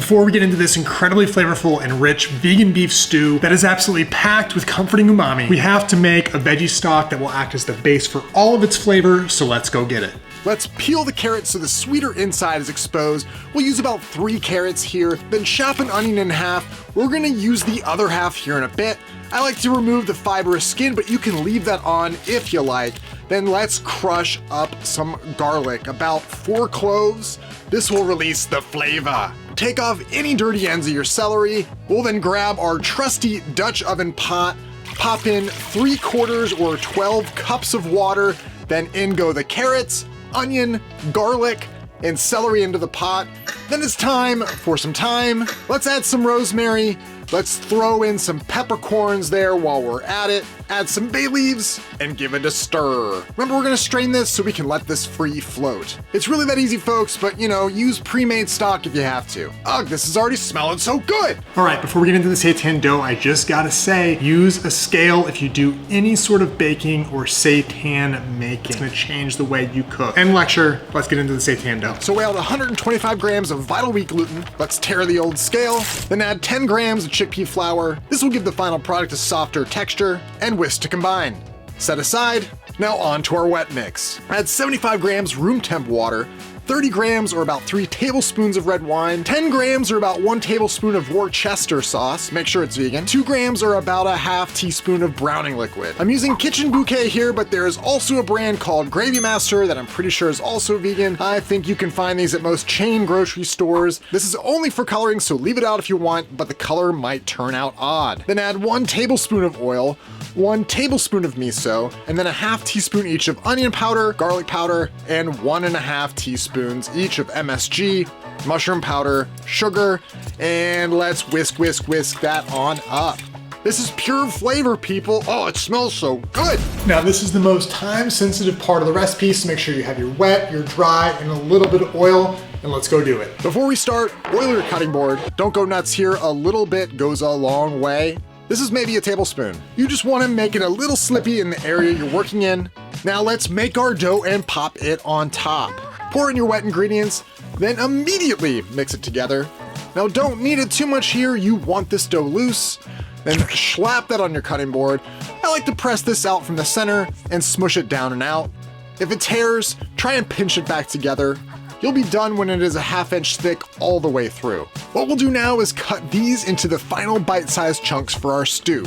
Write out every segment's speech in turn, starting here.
before we get into this incredibly flavorful and rich vegan beef stew that is absolutely packed with comforting umami, we have to make a veggie stock that will act as the base for all of its flavor, so let's go get it. Let's peel the carrots so the sweeter inside is exposed. We'll use about 3 carrots here, then chop an onion in half. We're gonna use the other half here in a bit. I like to remove the fibrous skin, but you can leave that on if you like. Then let's crush up some garlic, about 4 cloves. This will release the flavor. Take off any dirty ends of your celery. We'll then grab our trusty Dutch oven pot, pop in 3/4 or 12 cups of water, then in go the carrots, onion, garlic, and celery into the pot. Then it's time for some thyme. Let's add some rosemary. Let's throw in some peppercorns there while we're at it. Add some bay leaves and give it a stir. Remember, we're gonna strain this so we can let this free float. It's really that easy, folks, but you know, use pre-made stock if you have to. Ugh, this is already smelling so good. All right, before we get into the seitan dough, I just gotta say, use a scale if you do any sort of baking or seitan making. It's gonna change the way you cook. End lecture, let's get into the seitan dough. So we add 125 grams of vital wheat gluten. Let's tear the old scale, then add 10 grams of chickpea flour. This will give the final product a softer texture, and whisk to combine. Set aside. Now on to our wet mix. Add 75 grams room temp water, 30 grams or about 3 tablespoons of red wine, 10 grams or about 1 tablespoon of Worcester sauce, make sure it's vegan, 2 grams or about a half teaspoon of browning liquid. I'm using Kitchen Bouquet here, but there is also a brand called Gravy Master that I'm pretty sure is also vegan. I think you can find these at most chain grocery stores. This is only for coloring, so leave it out if you want, but the color might turn out odd. Then add 1 tablespoon of oil, 1 tablespoon of miso, and then a half teaspoon each of onion powder, garlic powder, and 1.5 teaspoons each of MSG, mushroom powder, sugar, and let's whisk, whisk, whisk that on up. This is pure flavor, people. Oh, it smells so good. Now, this is the most time-sensitive part of the recipe, so make sure you have your wet, your dry, and a little bit of oil, and let's go do it. Before we start, oil your cutting board. Don't go nuts here. A little bit goes a long way. This is maybe a tablespoon. You just want to make it a little slippy in the area you're working in. Now let's make our dough and pop it on top. Pour in your wet ingredients, then immediately mix it together. Now don't knead it too much here, you want this dough loose. Then slap that on your cutting board. I like to press this out from the center and smush it down and out. If it tears, try and pinch it back together. You'll be done when it is a 1/2 inch thick all the way through. What we'll do now is cut these into the final bite-sized chunks for our stew.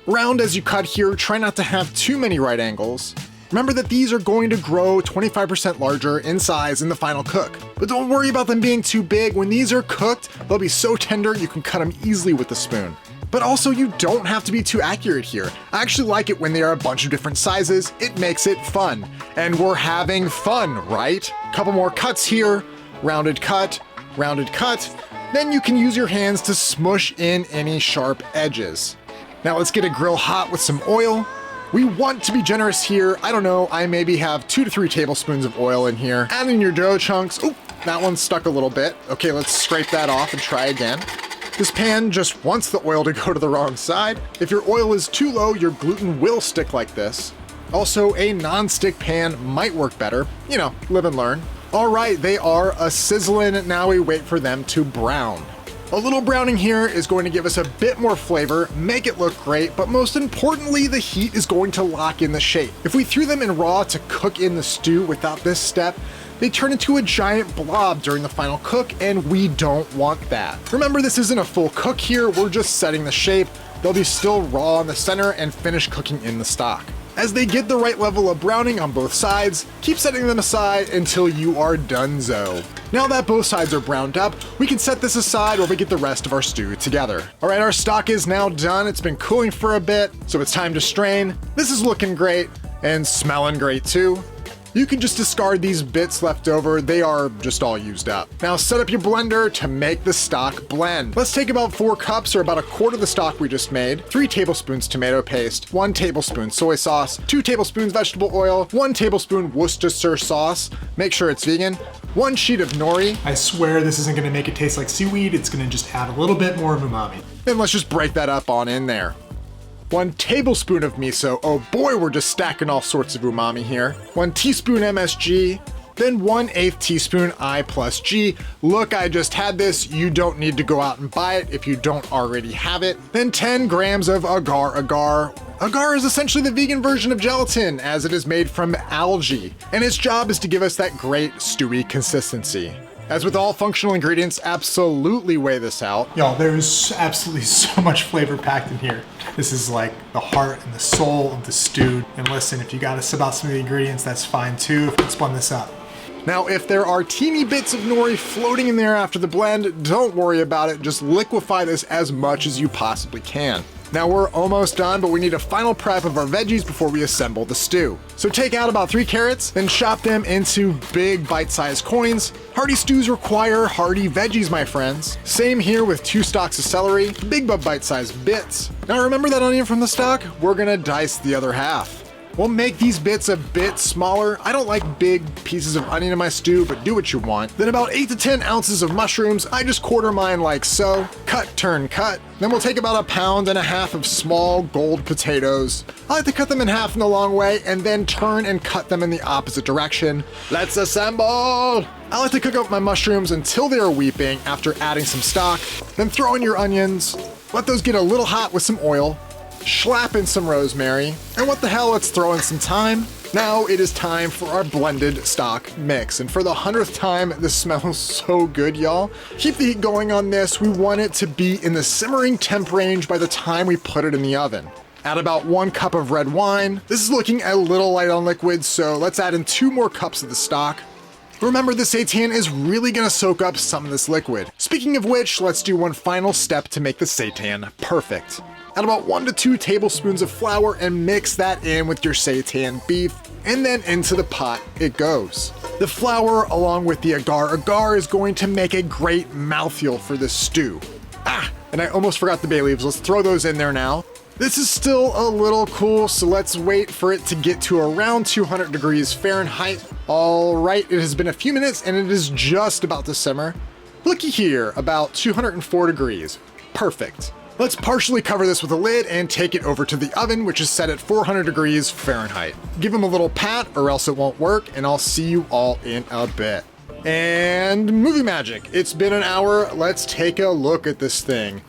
Round as you cut here, try not to have too many right angles. Remember that these are going to grow 25% larger in size in the final cook. But don't worry about them being too big. When these are cooked, they'll be so tender you can cut them easily with a spoon. But also, you don't have to be too accurate here. I actually like it when they are a bunch of different sizes. It makes it fun. And we're having fun, right? Couple more cuts here. Rounded cut, rounded cut. Then you can use your hands to smush in any sharp edges. Now let's get a grill hot with some oil. We want to be generous here. I don't know, I maybe have 2 to 3 tablespoons of oil in here. Add in your dough chunks. Oop, that one stuck a little bit. Okay, let's scrape that off and try again. This pan just wants the oil to go to the wrong side. If your oil is too low, your gluten will stick like this. Also, a non-stick pan might work better. You know, live and learn. All right, they are a-sizzling. Now we wait for them to brown. A little browning here is going to give us a bit more flavor, make it look great, but most importantly, the heat is going to lock in the shape. If we threw them in raw to cook in the stew without this step, they turn into a giant blob during the final cook, and we don't want that. Remember, this isn't a full cook here, we're just setting the shape. They'll be still raw in the center and finish cooking in the stock. As they get the right level of browning on both sides, keep setting them aside until you are donezo. Now that both sides are browned up, we can set this aside while we get the rest of our stew together. All right, our stock is now done. It's been cooling for a bit, so it's time to strain. This is looking great and smelling great too. You can just discard these bits left over, they are just all used up. Now set up your blender to make the stock blend. Let's take about 4 cups or about a quart of the stock we just made, 3 tablespoons tomato paste, 1 tablespoon soy sauce, 2 tablespoons vegetable oil, 1 tablespoon Worcester sauce, make sure it's vegan, 1 sheet of nori. I swear this isn't gonna make it taste like seaweed, it's gonna just add a little bit more of umami. Then let's just break that up on in there. 1 tablespoon of miso. Oh boy, we're just stacking all sorts of umami here. 1 teaspoon MSG, Then 1/8 teaspoon I plus G. Look, I just had this. You don't need to go out and buy it if you don't already have it. Then 10 grams of agar agar. Agar is essentially the vegan version of gelatin, as it is made from algae, and its job is to give us that great stewy consistency. As with all functional ingredients, absolutely weigh this out. Y'all, there's absolutely so much flavor packed in here. This is like the heart and the soul of the stew. And listen, if you gotta sub out some of the ingredients, that's fine too. Let's blend this up. Now, if there are teeny bits of nori floating in there after the blend, don't worry about it. Just liquefy this as much as you possibly can. Now we're almost done, but we need a final prep of our veggies before we assemble the stew. So take out about 3 carrots, then chop them into big bite-sized coins. Hearty stews require hearty veggies, my friends. Same here with 2 stalks of celery, big but bite-sized bits. Now remember that onion from the stock? We're gonna dice the other half. We'll make these bits a bit smaller. I don't like big pieces of onion in my stew, but do what you want. Then about 8 to 10 ounces of mushrooms. I just quarter mine like so. Cut, turn, cut. Then we'll take about 1.5 pounds of small gold potatoes. I like to cut them in half in the long way and then turn and cut them in the opposite direction. Let's assemble! I like to cook up my mushrooms until they are weeping after adding some stock. Then throw in your onions. Let those get a little hot with some oil. Slap in some rosemary, and what the hell, let's throw in some thyme. Now it is time for our blended stock mix, and for the 100th time, this smells so good, y'all. Keep the heat going on this. We want it to be in the simmering temp range by the time we put it in the oven. Add about 1 cup of red wine. This is looking a little light on liquid, so let's add in 2 more cups of the stock. Remember, the seitan is really gonna soak up some of this liquid. Speaking of which, let's do one final step to make the seitan perfect. Add about 1 to 2 tablespoons of flour and mix that in with your seitan beef, and then into the pot it goes. The flour, along with the agar agar, is going to make a great mouthfeel for this stew. And I almost forgot the bay leaves. Let's throw those in there now. This is still a little cool, so let's wait for it to get to around 200 degrees Fahrenheit. All right, it has been a few minutes and it is just about to simmer. Looky here, about 204 degrees. Perfect. Let's partially cover this with a lid and take it over to the oven, which is set at 400 degrees Fahrenheit. Give them a little pat or else it won't work, and I'll see you all in a bit. And movie magic. It's been an hour. Let's take a look at this thing.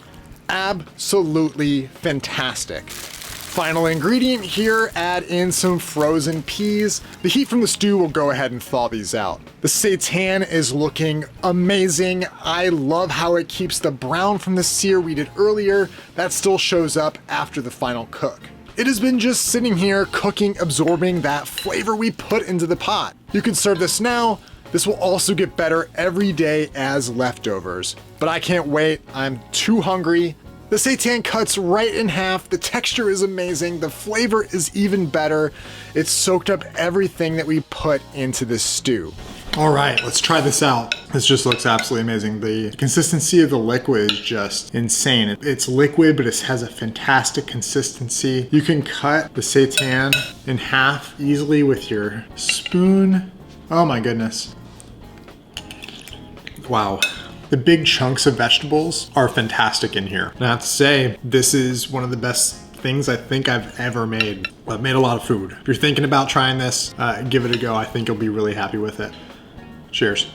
Absolutely fantastic. Final ingredient here, add in some frozen peas. The heat from the stew will go ahead and thaw these out. The seitan is looking amazing. I love how it keeps the brown from the sear we did earlier. That still shows up after the final cook. It has been just sitting here cooking, absorbing that flavor we put into the pot. You can serve this now. This will also get better every day as leftovers. But I can't wait, I'm too hungry. The seitan cuts right in half, the texture is amazing, the flavor is even better. It's soaked up everything that we put into this stew. All right, let's try this out. This just looks absolutely amazing. The consistency of the liquid is just insane. It's liquid, but it has a fantastic consistency. You can cut the seitan in half easily with your spoon. Oh my goodness. Wow. The big chunks of vegetables are fantastic in here. And I have to say, this is one of the best things I think I've ever made. I've made a lot of food. If you're thinking about trying this, give it a go. I think you'll be really happy with it. Cheers.